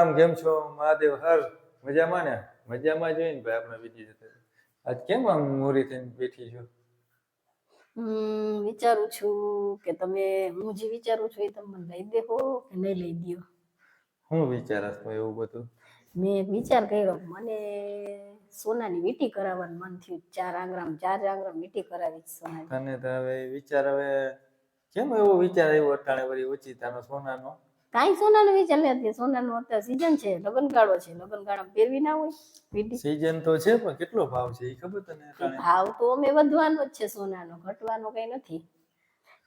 રામ કેમ છો મહાદેવ હર મજામાં ને મજામાં જોઈને ભાઈ આપણે બીજી જતા આજ કેમ આમ મોરી થઈને બેઠી છો વિચારું છું કે તમે હું જે વિચારું છું એ તમે મને લઈ દેખો કે નહીં લઈ દ્યો હું વિચારસ તો એવું બધું મેં એક વિચાર કર્યો મને સોનાની વીંટી કરાવવાનું મન થયું 4 આંગળામ વીંટી કરાવી સોનાની તને તો હવે વિચાર હવે કેમ એવો વિચાર આવ્યો અટાણે વળી ઓચિતાનો સોનાનો કાંઈ સોનાનો વિચાર નથી સોનાનો અત્યારે સીઝન છે લગ્નગાળો છે લગ્નગાળામાં પહેરવી ના હોય વીંટી સીઝન તો છે પણ કેટલો ભાવ છે એ ખબર તને અટાણે ભાવ તો અમે વધવાનો જ છે સોનાનો ઘટવાનો કઈ નથી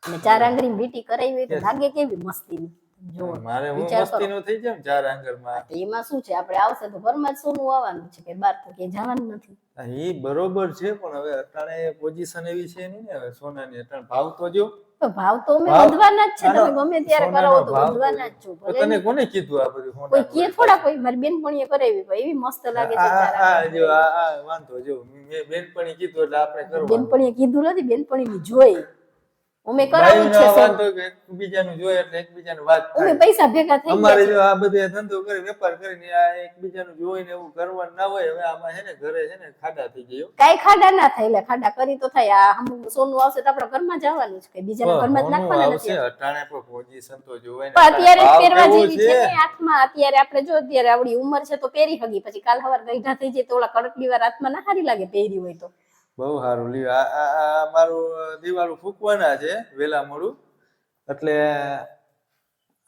અને 4 આંગળી વીંટી કરાવી હોય તો લાગે કેવી મસ્તીની જો મારે હું મસ્તીનો થઈ જામ 4 આંગળમાં એમાં શું છે આપણે આવશે તો ઘરમાં જ સોનું આવવાનું છે કે બહાર તો ક્યાંય જવાનું નથી એ બરોબર છે પણ હવે અટાણે પોઝિશન એવી છે નહીં ને હવે સોનાની અટાણે ભાવ તો જો ભાવ તો અમે વધવાના જ છે તમે ગમે ત્યારે કરાવો તો વધવાના જ છો તને કોને કીધું આ બધું સોના કોઈ કે થોડા કોઈ મારી બેનપણીએ કરાવી પણ એવી મસ્ત લાગે છે જો આ વાંધો જો મેં બેનપણી કીધું એટલે આપણે કરવાનું બેનપણીએ કીધું નથી બેનપણીની જોઈ અમે કરાવી છે વાંધો કે એકબીજાનું જોઈએ એટલે એકબીજાની વાત થાય અમે પૈસા ભેગા થઈ અમારે જો આ બધે ધંધો કરી વેપાર કરીને આ એકબીજાનું જોઈને એવું કરવાનું ના હોય હવે આમાં છે ને ઘરે છે ને ખાડા થઈ ગયો કાઈ ખાડા ના થાય એટલે ખાડા કરી તો થાય આ સોનું આવશે તો આપણા ઘરમાં જ આવવાનું છે કે બીજાના ઘરમાં જ નાખવાના નથી અટાણે પર પોઝિશન તો જોવાય ને અત્યારે પહેરવા જેવી છે ને હાથમાં અત્યારે આપણે જો અત્યારે આવડી ઉંમર છે તો પહેરી હગી પછી કાલ સવાર ગઈઢા થઈ જાય તો ઓલા કડકડી વાર હાથમાં ના સારી લાગે પહેરી હોય તો બહુ સારું લ્યો આ મારું દિવાળું ફૂકવાના છે વેલા મોડું એટલે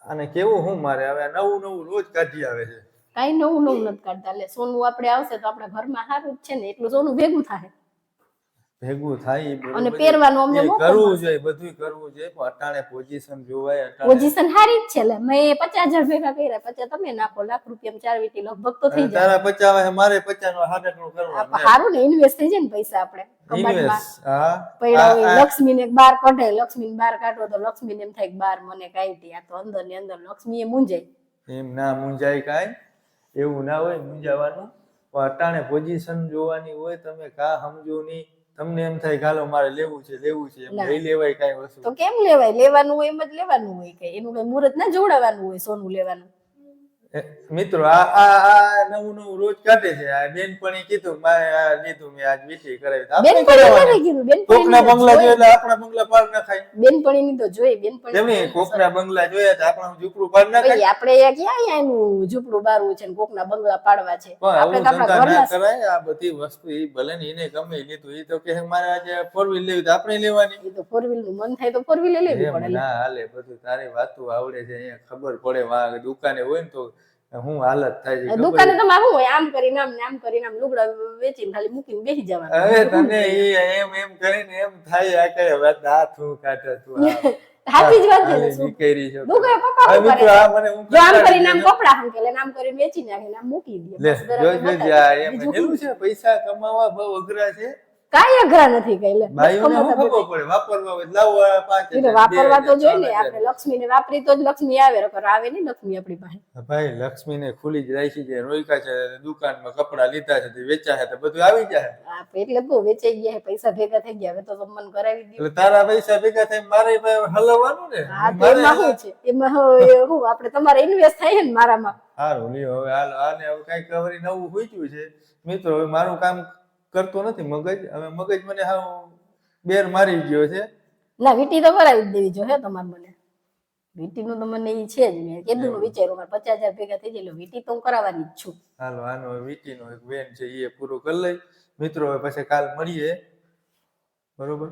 આને કેવું હું મારે હવે નવું નવું રોજ કાઢી આવે છે કઈ નવું નથી કાઢતા એટલે સોનું આપણે આવશે તો આપણા ઘરમાં સારું જ છે ને એટલું સોનું ભેગું થાય ભેગું થાય અને પહેરવાનું અમને કરવું જોઈએ બધું કરવું જોઈએ પણ અટાણે પોઝિશન જોવાય પોઝિશન સારી જ છે એટલે મેં 50,000 ભેગા કર્યા 50 તમે નાખો લાખ રૂપિયા 4 વીટી લગભગ તો થઈ જાય તારા 50 મારે 50 નો હાડકનું કરવાનું સારું ને ઇન્વેસ્ટ થઈ જાય ને પૈસા આપણે લક્ષ્મી ને બાર કઢે લક્ષ્મી ને બાર કાઢો તો લક્ષ્મી ને એમ થાય બાર મને કાઢી આ તો અંદર ને અંદર લક્ષ્મી એ મૂંઝાય એમ ના મૂંઝાય કાંઈ એવું ના હોય મૂંઝાવાનું પણ અટાણે પોઝિશન જોવાની હોય તમે કા સમજો નહીં તમને એમ થાય ગાલો મારે લેવું છે એમ લઈ લેવાય કાંઈ વસ્તુ તો કેમ લેવાય લેવાનું હોય એમ જ લેવાનું હોય કે એનું કઈ મુહૂર્ત ના જોડાવાનું હોય સોનું લેવાનું મિત્રો આ નવું રોજ કાઢે છે આ બેનપણી કીધું મારે આ લીધું મેં આજ વીંટી કરાવી કોકના બંગલા જોયા એટલે આપણા બંગલા પાર ના ખાય બેનપણી ની તો જોઈ બેનપણી એમ કોકના બંગલા જોયા તો આપણા ઝૂંપડું પાર ના ખાય આપણે ક્યાં એનું ઝૂંપડું બારવું છે ને કોકના બંગલા પાડવા છે આપણે આપણા ઘરમાં કરાય આ બધી વસ્તુ એ ભલે ને એને ગમે લીધું એ તો કે મારે આજે 4 વ્હીલ લેવી તો આપણે લેવાની એ તો 4 વ્હીલ નું મન થાય તો 4 વ્હીલ લેવી પડે ના હાલે બધું તારી વાતો આવડે છે અહીંયા ખબર પડે વા દુકાને હોય ને તો હું હાલત થાય છે દુકાને તમારે શું હોય આમ કરીને આમ કરીને આમ લુગડા વેચીને ખાલી મૂકીને બેસી જવાનું હવે તને એમ કરીને એમ થાય આ કઈ વાત હાથ હું કાઢે તું હાથી જ વાત છે નીકળી છે દુકાને પપ્પા મિત્રો આ મને હું જો આમ કરીને આમ કપડા હંકેલે આમ કરીને વેચી નાખે આમ મૂકી દે લે જો એમ એવું છે પૈસા કમાવા બહુ અઘરા છે કાઈ અઘરા નથી કઈ લે ભાઈઓને હું ખબર પડે વાપરવા હોય લાવો 5 વાપરવા તો જોઈએ ને આપણે લક્ષ્મીને વાપરી તો જ લક્ષ્મી આવે નકર આવે નહીં લક્ષ્મી આપણી પાસે ભાઈ લક્ષ્મીને ખુલી જ રાખી છે રોયકા છે દુકાનમાં કપડા લીધા છે વેચા છે તો બધું આવી જાય એટલે બહુ વેચાઈ ગયા પૈસા ભેગા થઈ ગયા હવે તો મન કરાવી દીધું એટલે તારા પૈસા ભેગા થઈ મારે હલવવાનું ને એમાં શું છે એમાં હું આપણે તમારે ઇન્વેસ્ટ થાય ને મારામાં સારું લ્યો હવે હાલ આને હવે કઈ કવરી નવું પૂછ્યું છે મિત્રો હવે મારું કામ કરતો નથી મગજ હવે મગજ મને હાવ બેર મારી ગયો છે ના વીટી તો કરાવી દેવી જો હે તમારે મને વીટી નું તો મને ઈ છે જ મેં કીધું વિચાર્યું મારે 50,000 ભેગા થઈ જાય વીટી તો હું કરાવવાની જ છું હાલો આનો વીટી નો એક વેન છે એ પૂરો કરી લઈ મિત્રો હવે પછી કાલ મળીએ બરોબર